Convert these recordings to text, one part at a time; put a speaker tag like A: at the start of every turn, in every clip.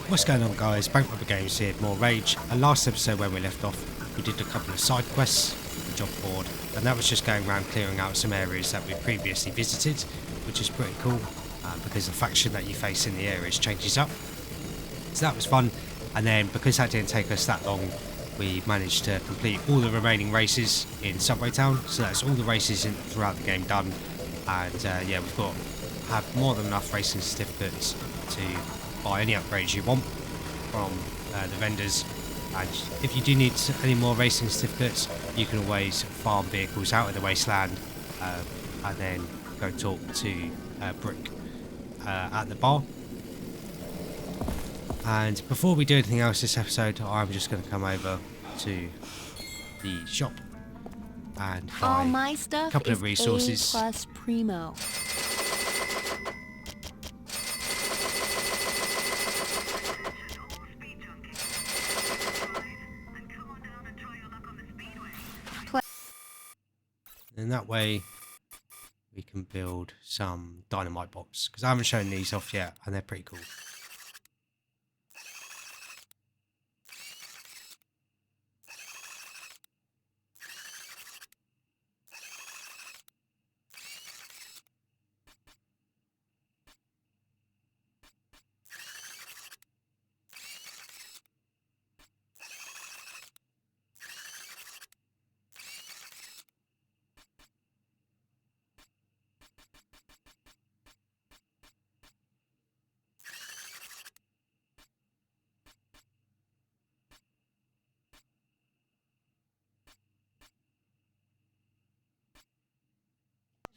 A: What's going on, guys? Bank Rubber Games here, more Rage. And last episode where we left off, we did a couple of side quests on the job board, and that was just going around clearing out some areas that we previously visited, which is pretty cool because the faction that you face in the areas changes up. So that was fun, and then because that didn't take us that long, we managed to complete all the remaining races in Subway Town. So that's all the races throughout the game done, and yeah, we've got have more than enough racing certificates to buy any upgrades you want from the vendors. And if you do need any more racing certificates, you can always farm vehicles out of the wasteland and then go talk to Brick at the bar. And before we do anything else this episode, I'm just going to come over to the shop and buy a couple of resources.
B: All my stuff is A+ primo.
A: And that way we can build some dynamite bombs, because I haven't shown these off yet and they're pretty cool.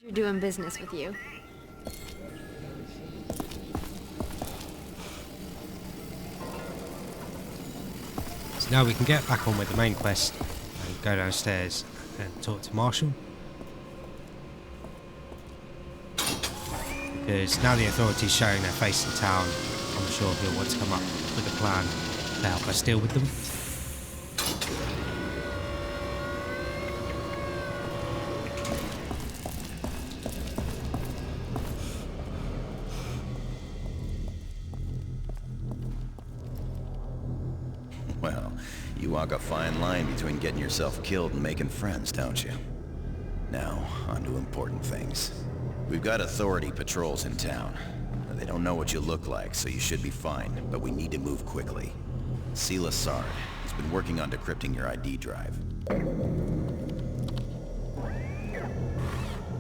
B: You're doing business with you.
A: So now we can get back on with the main quest and go downstairs and talk to Marshall. Because now the authorities showing their face in town, I'm sure he'll want to come up with a plan to help us deal with them.
C: Well, you walk a fine line between getting yourself killed and making friends, don't you? Now, on to important things. We've got authority patrols in town. They don't know what you look like, so you should be fine, but we need to move quickly. Sela Sard has been working on decrypting your ID drive.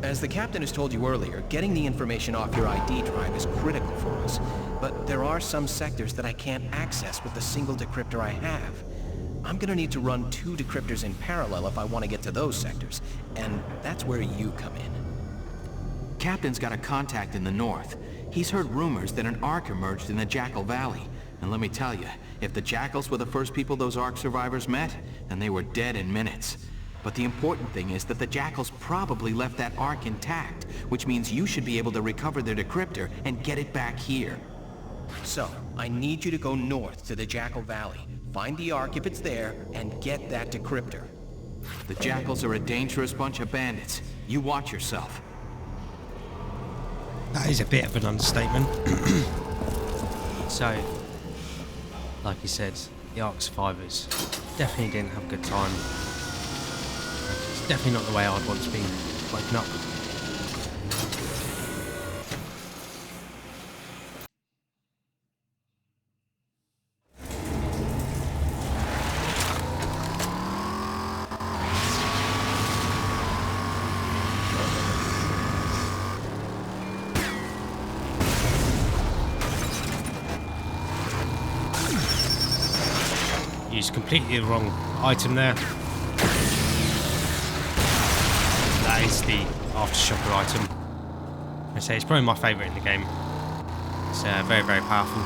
D: As the captain has told you earlier, getting the information off your ID drive is critical for us. But there are some sectors that I can't access with the single decryptor I have. I'm gonna need to run 2 decryptors in parallel if I want to get to those sectors, and that's where you come in. Captain's got a contact in the north. He's heard rumors that an Ark emerged in the Jackal Valley. And let me tell you, if the Jackals were the first people those Ark survivors met, then they were dead in minutes. But the important thing is that the Jackals probably left that Ark intact, which means you should be able to recover their decryptor and get it back here. So, I need you to go north to the Jackal Valley, find the Ark if it's there, and get that decryptor. The Jackals are a dangerous bunch of bandits. You watch yourself.
A: That is a bit of an understatement. So, like you said, the Ark survivors definitely didn't have a good time. It's definitely not the way I'd want to be woken up. Used completely the wrong item there. That is the aftershocker item. I say it's probably my favourite in the game. It's very, very powerful.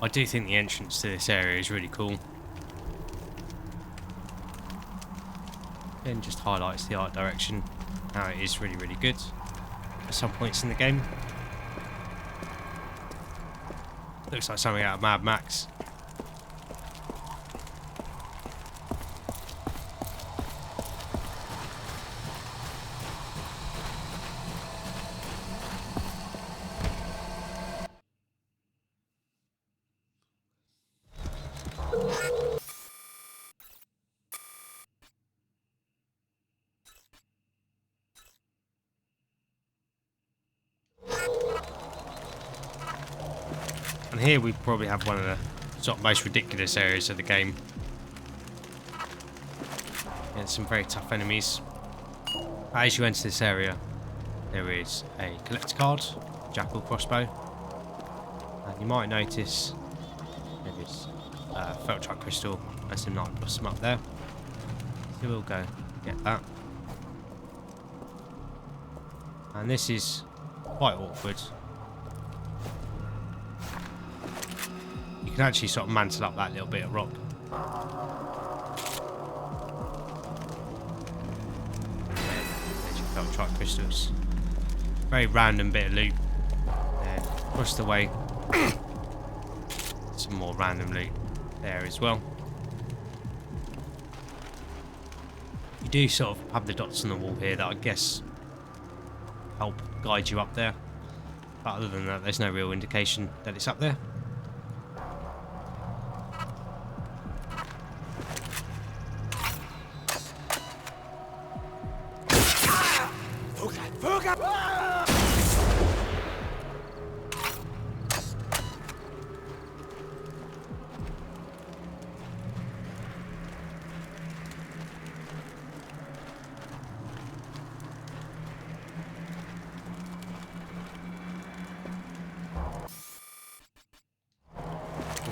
A: I do think the entrance to this area is really cool. Then just highlights the art direction, how it is really, really good at some points in the game. Looks like something out of Mad Max. And here we probably have one of the sort of most ridiculous areas of the game. And some very tough enemies. As you enter this area, there is a collector card, Jackal crossbow. And you might notice there is a Feltrite crystal and some night blossom up there. So we'll go get that. And this is quite awkward. You can actually sort of mantle up that little bit of rock. There's your Feltrite crystals. Very random bit of loot. Then across the way, some more random loot there as well. You do sort of have the dots on the wall here that I guess help guide you up there. But other than that, there's no real indication that it's up there.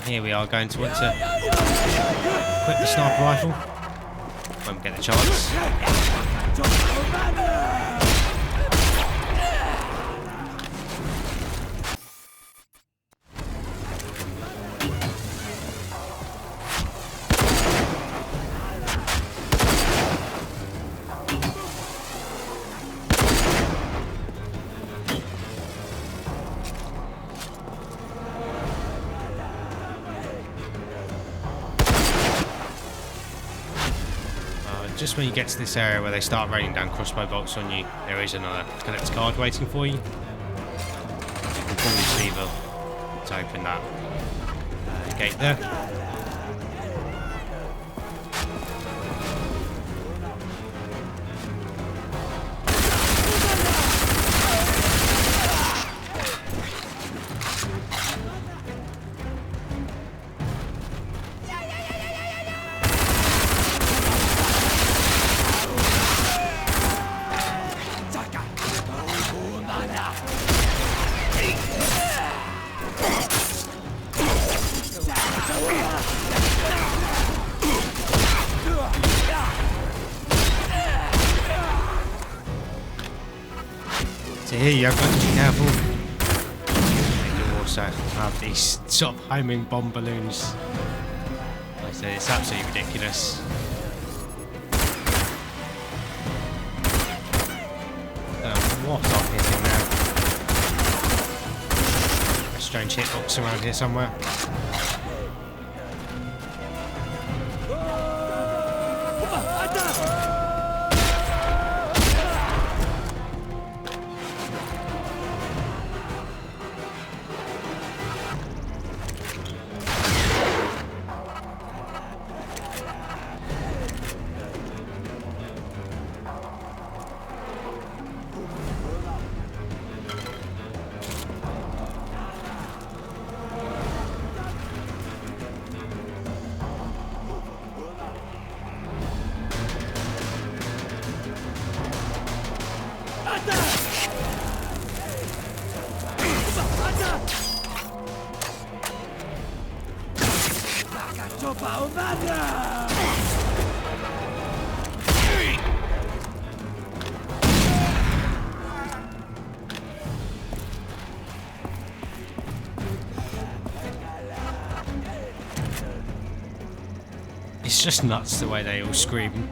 A: Here we are going to want to equip the sniper rifle when we get the chance. Just when you get to this area where they start raining down crossbow bolts on you, there is another collector card waiting for you. You can pull this lever to open that gate there. So here you have got to be careful. You also have these sort of homing bomb balloons. Like I said, it's absolutely ridiculous. What I'm hitting there? A strange hitbox around here somewhere. It's just nuts the way they all scream.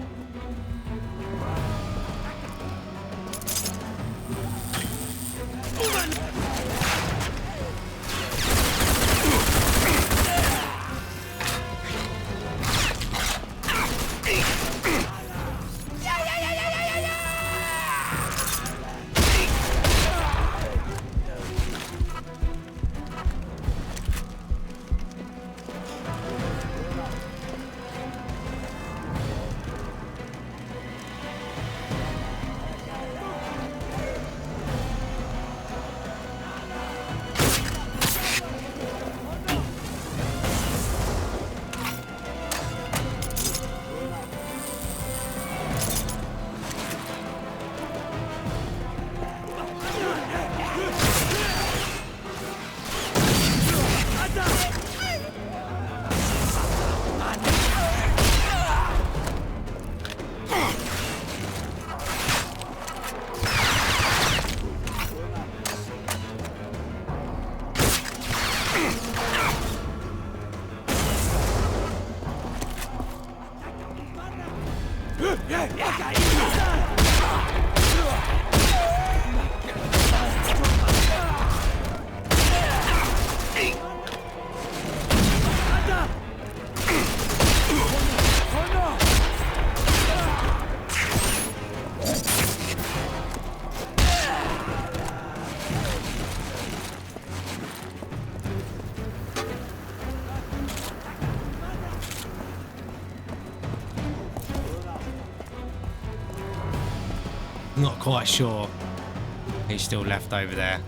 A: Not quite sure he's still left over there.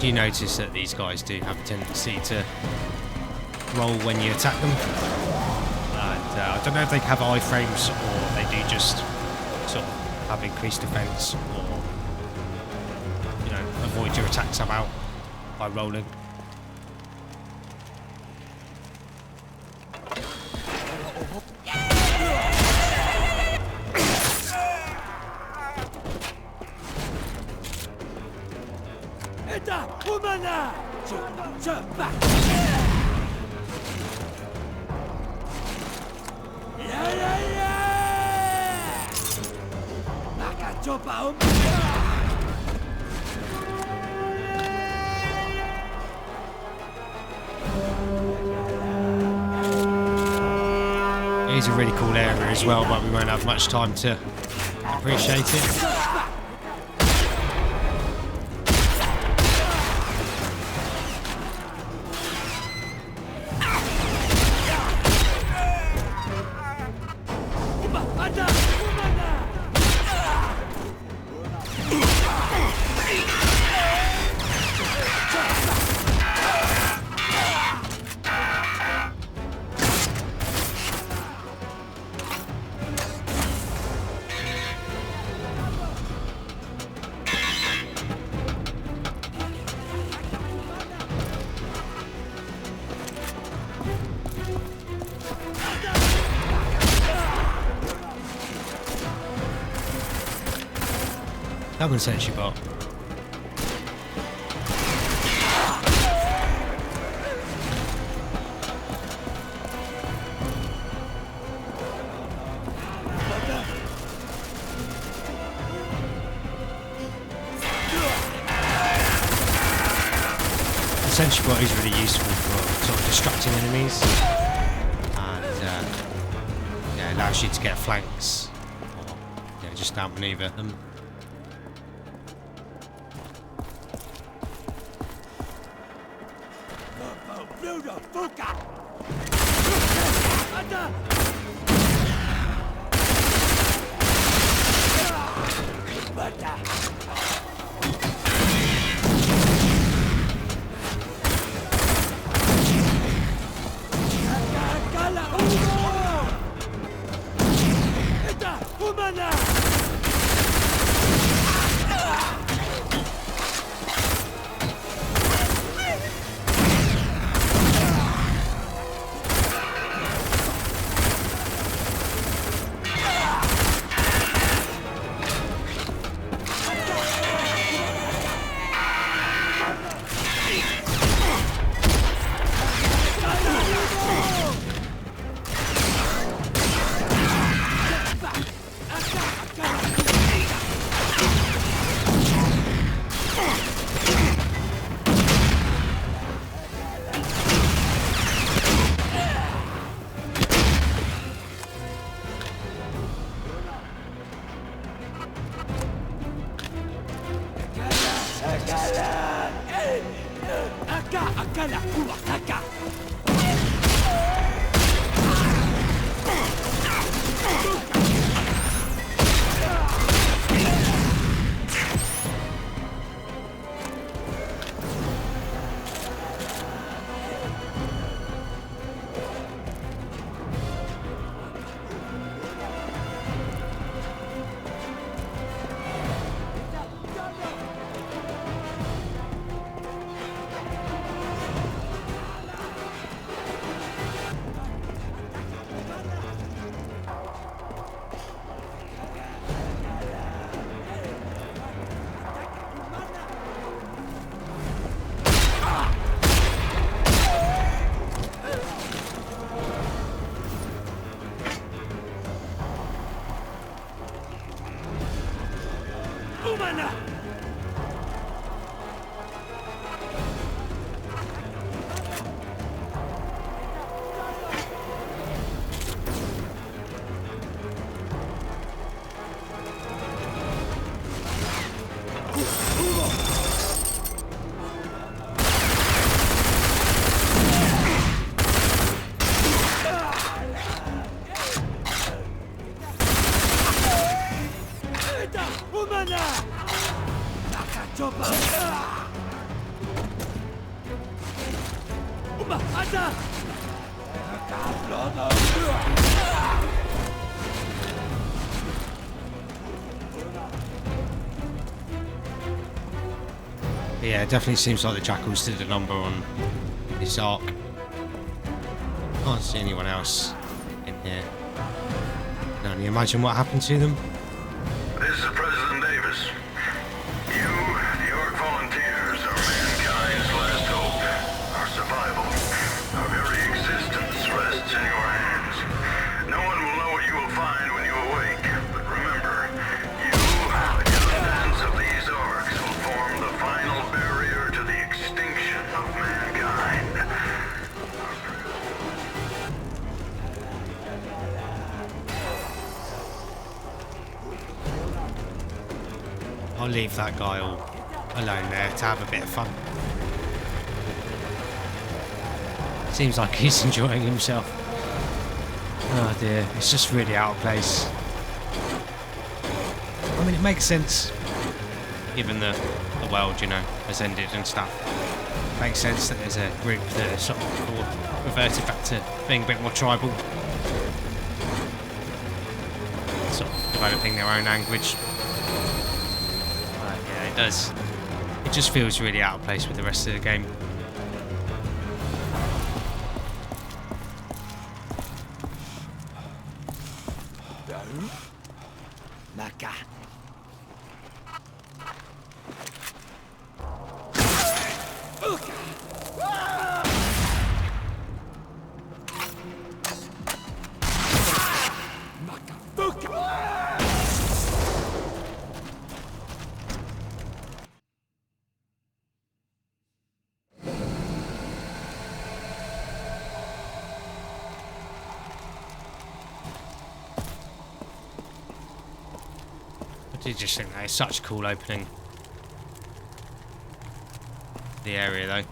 A: Do you notice that these guys do have a tendency to roll when you attack them? And I don't know if they have iframes or they do just sort of have increased defense, or, you know, avoid your attacks somehow by rolling. It is a really cool area as well, but we won't have much time to appreciate it. That one's sentry bot. The sentry bot is really useful for sort of distracting enemies, and yeah, it allows you to get flanks or just outmaneuver them. Yeah, it definitely seems like the Jackals did a number on this arc. Can't see anyone else in here. Can only imagine what happened to them.
E: This is President Davis. You, the York volunteers, are mankind's last hope. Our survival, our very existence rests in your hands. No one will know what you will find when you awake. But remember, you, the contents of these arcs, will form the final barrier to the extinction of mankind.
A: I'll leave that guy all alone there to have a bit of fun. Seems like he's enjoying himself. Oh dear, it's just really out of place. I mean, it makes sense, given the world, you know, has ended and stuff. Makes sense that there's a group that are sort of reverted back to being a bit more tribal. Sort of developing their own language. It does. It just feels really out of place with the rest of the game. I did just think that is such a cool opening. The area though.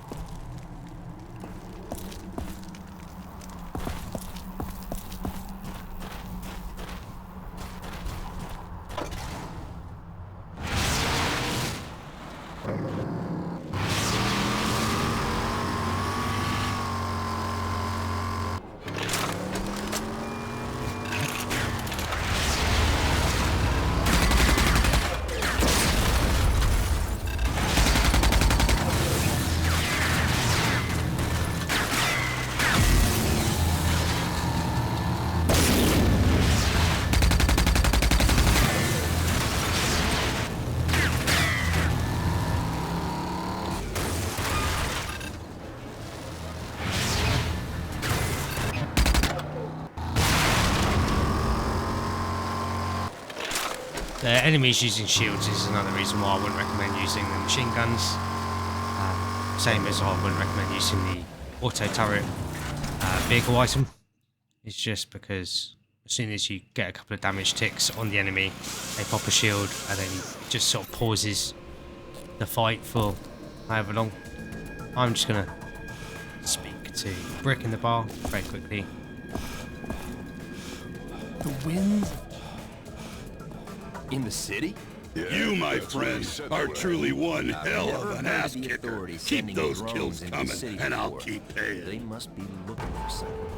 A: The enemies using shields is another reason why I wouldn't recommend using the machine guns. Same as I wouldn't recommend using the auto turret vehicle item. It's just because as soon as you get a couple of damage ticks on the enemy, they pop a shield and then it just sort of pauses the fight for however long. I'm just gonna to brick in the bar very quickly.
F: The winds in the city?
G: You, my friend, are truly one hell of an ass kicker. Keep those kills coming, and I'll keep paying.
F: They must be looking for something.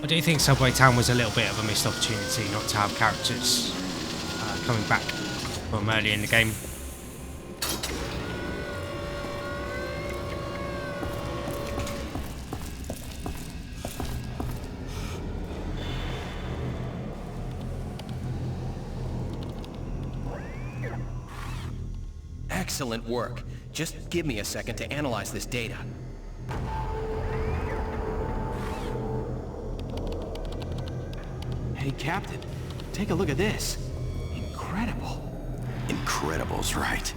A: I do think Subway Town was a little bit of a missed opportunity not to have characters coming back from earlier in the game.
D: Excellent work. Just give me a second to analyze this data.
F: Hey, Captain, take a look at this. Incredible.
C: Incredible's right.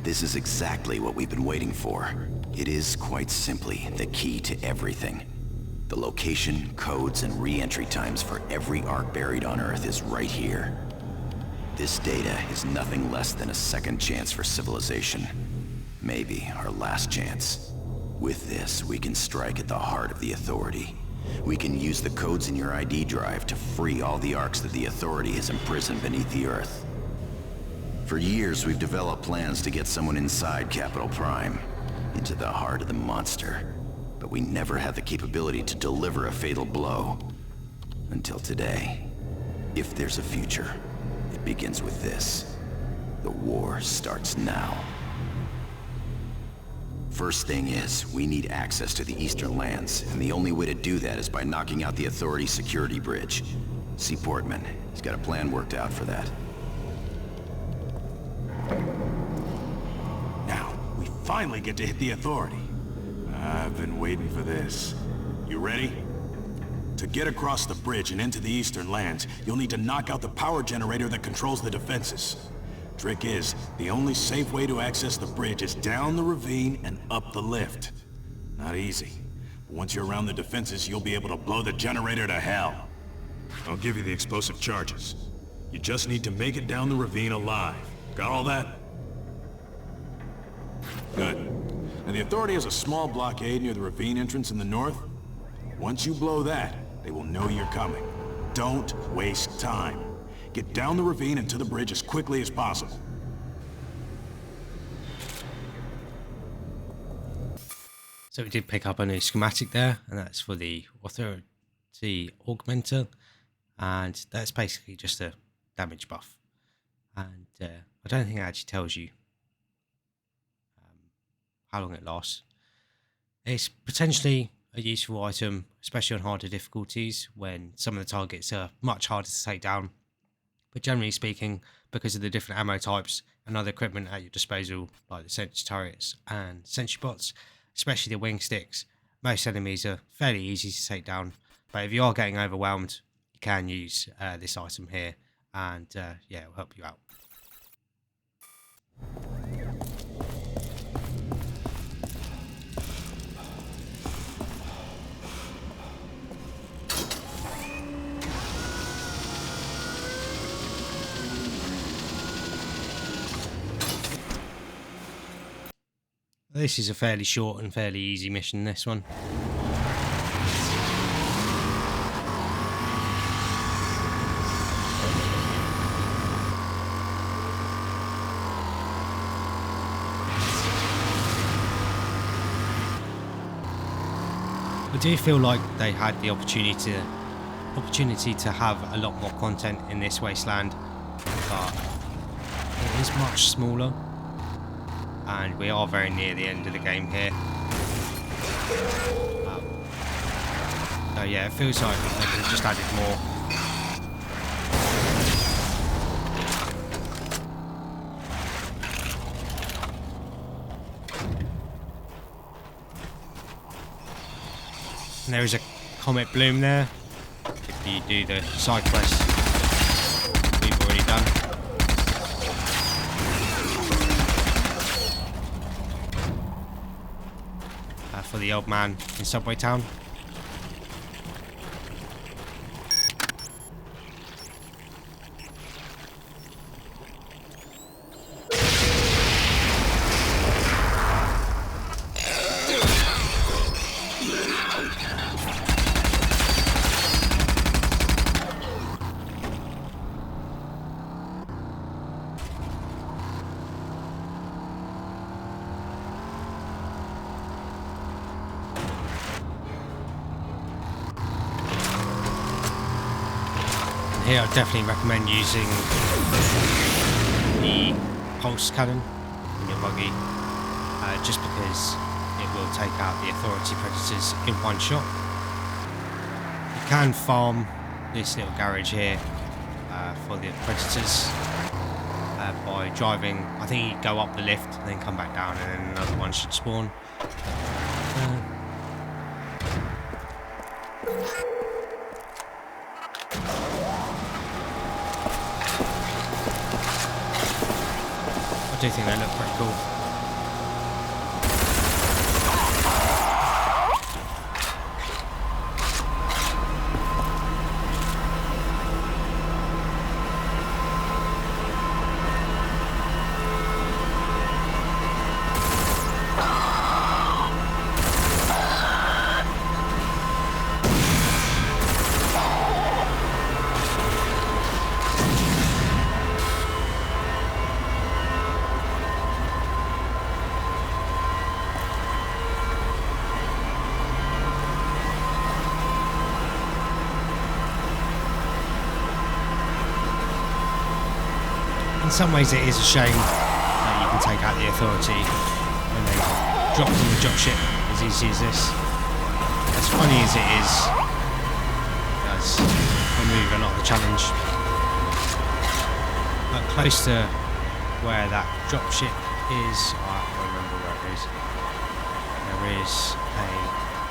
C: This is exactly what we've been waiting for. It is, quite simply, the key to everything. The location, codes, and re-entry times for every ark buried on Earth is right here. This data is nothing less than a second chance for civilization. Maybe our last chance. With this, we can strike at the heart of the Authority. We can use the codes in your ID drive to free all the arks that the Authority has imprisoned beneath the Earth. For years, we've developed plans to get someone inside Capital Prime, into the heart of the monster. But we never had the capability to deliver a fatal blow. Until today. If there's a future, it begins with this. The war starts now. First thing is, we need access to the Eastern Lands, and the only way to do that is by knocking out the Authority security bridge. See Portman. He's got a plan worked out for that.
G: Now, we finally get to hit the Authority. I've been waiting for this. You ready? To get across the bridge and into the Eastern Lands, you'll need to knock out the power generator that controls the defenses. Trick is, the only safe way to access the bridge is down the ravine and up the lift. Not easy. But once you're around the defenses, you'll be able to blow the generator to hell. I'll give you the explosive charges. You just need to make it down the ravine alive. Got all that? Good. And the Authority has a small blockade near the ravine entrance in the north. Once you blow that, they will know you're coming. Don't waste time. Get down the ravine and to the bridge as quickly as possible.
A: So we did pick up a new schematic there, and that's for the Authority Augmenter, and that's basically just a damage buff. And I don't think it actually tells you how long it lasts. It's potentially a useful item, especially on harder difficulties when some of the targets are much harder to take down. But generally speaking, because of the different ammo types and other equipment at your disposal, like the sentry turrets and sentry bots, especially the wing sticks, most enemies are fairly easy to take down. But if you are getting overwhelmed, you can use this item here, and yeah, it will help you out. This is a fairly short and fairly easy mission, this one. I do feel like they had the opportunity to have a lot more content in this wasteland, but it is much smaller. And we are very near the end of the game here. So yeah, it feels like they could have just added more. And there is a comet bloom there. If you do the side quest we've already done. the old man in Subway Town. Here I definitely recommend using the pulse cannon in your buggy, just because it will take out the authority predators in one shot. You can farm this little garage here for the predators by driving. I think you go up the lift and then come back down, and then another one should spawn. I do think they look pretty cool. In some ways it is a shame that you can take out the authority when they drop from the dropship as easy as this. As funny as it is, it does remove a lot of the challenge. But close to where that dropship is, I can't remember where it is.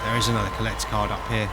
A: There is another collector card up here.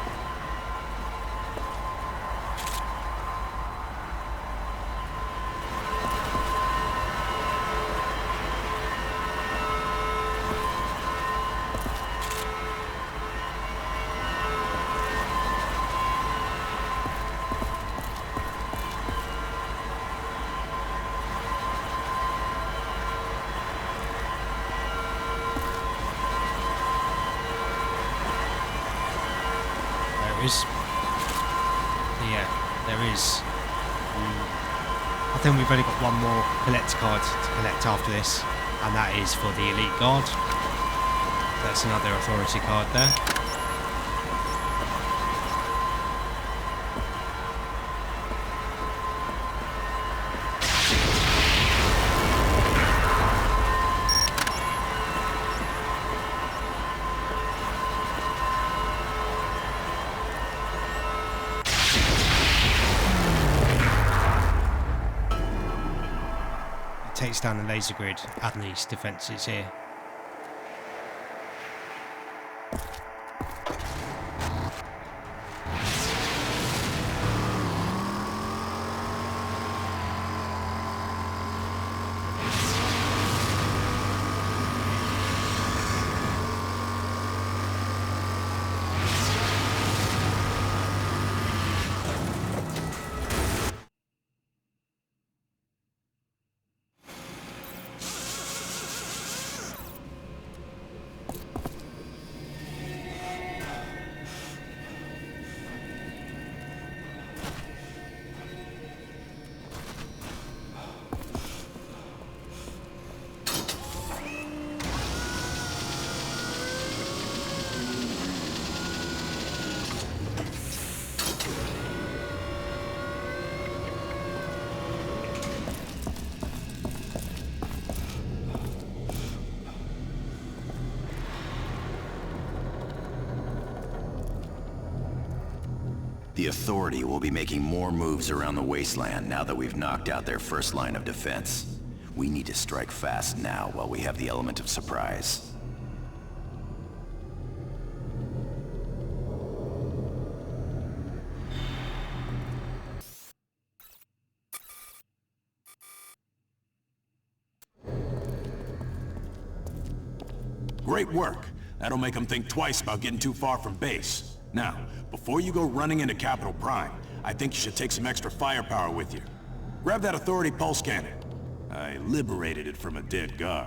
A: There is. I think we've only got one more collector card to collect after this, and that is for the elite guard. That's another authority card there. Takes down the laser grid and these defences here.
C: The Authority will be making more moves around the wasteland now that we've knocked out their first line of defense. We need to strike fast now while we have the element of surprise.
G: Great work. That'll make them think twice about getting too far from base. Now, before you go running into Capital Prime, I think you should take some extra firepower with you. Grab that Authority pulse cannon. I liberated it from a dead guard.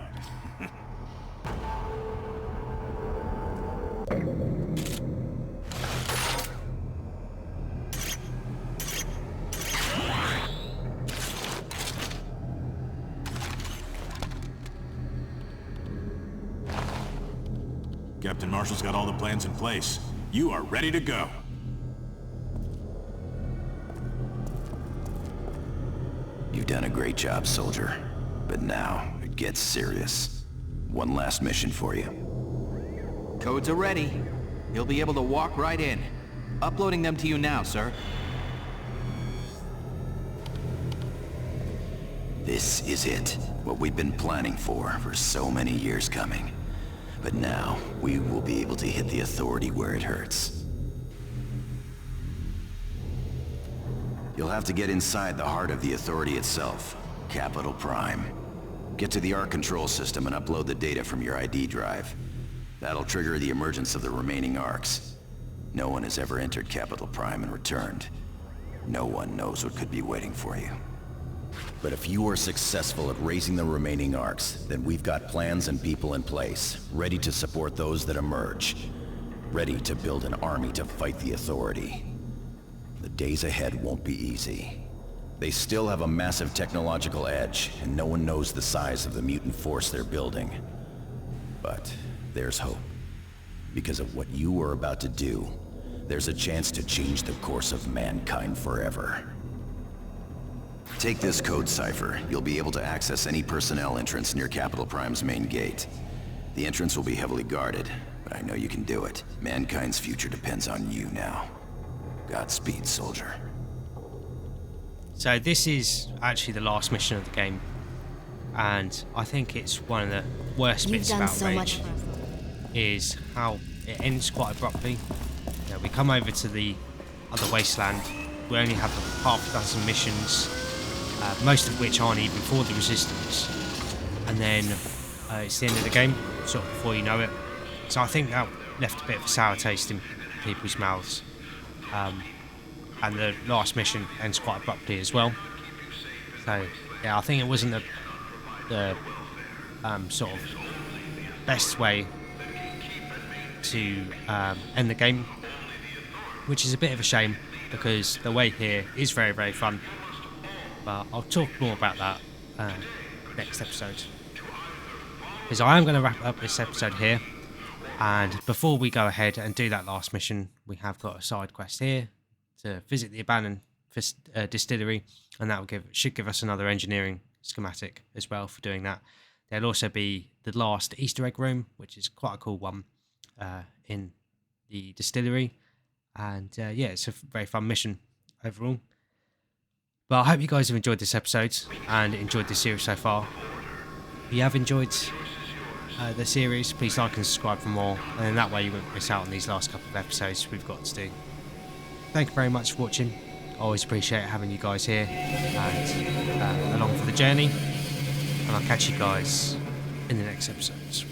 G: Captain Marshall's got all the plans in place. You are ready to go.
C: You've done a great job, soldier. But now, it gets serious. One last mission for you.
D: Codes are ready. You'll be able to walk right in. Uploading them to you now, sir.
C: This is it. What we've been planning for so many years coming. But now, we will be able to hit the Authority where it hurts. You'll have to get inside the heart of the Authority itself, Capital Prime. Get to the ARC control system and upload the data from your ID drive. That'll trigger the emergence of the remaining ARCs. No one has ever entered Capital Prime and returned. No one knows what could be waiting for you. But if you are successful at raising the remaining ARCs, then we've got plans and people in place, ready to support those that emerge. Ready to build an army to fight the Authority. The days ahead won't be easy. They still have a massive technological edge, and no one knows the size of the mutant force they're building. But there's hope. Because of what you are about to do, there's a chance to change the course of mankind forever. Take this code cipher. You'll be able to access any personnel entrance near Capital Prime's main gate. The entrance will be heavily guarded, but I know you can do it. Mankind's future depends on you now. Godspeed, soldier.
A: So this is actually the last mission of the game, and I think it's one of the worst
B: You've
A: bits
B: done
A: about
B: so
A: Rage
B: much for us.
A: is how it ends quite abruptly. You know, we come over to the other wasteland. We only have half a dozen missions, most of which aren't even for the Resistance, and then it's the end of the game, sort of before you know it. So I think that left a bit of a sour taste in people's mouths. And the last mission ends quite abruptly as well. So yeah, I think it wasn't the sort of best way to end the game, which is a bit of a shame because the way here is very, very fun. But I'll talk more about that next episode, because I am going to wrap up this episode here. And before we go ahead and do that last mission, we have got a side quest here to visit the abandoned distillery, and that should give us another engineering schematic as well for doing that. There'll also be the last Easter egg room, which is quite a cool one in the distillery, and yeah, it's a very fun mission overall. But I hope you guys have enjoyed this episode and enjoyed the series so far. If you have enjoyed the series, please like and subscribe for more, and then that way you won't miss out on these last couple of episodes we've got to do. Thank you very much for watching. I always appreciate having you guys here and along for the journey, and I'll catch you guys in the next episodes.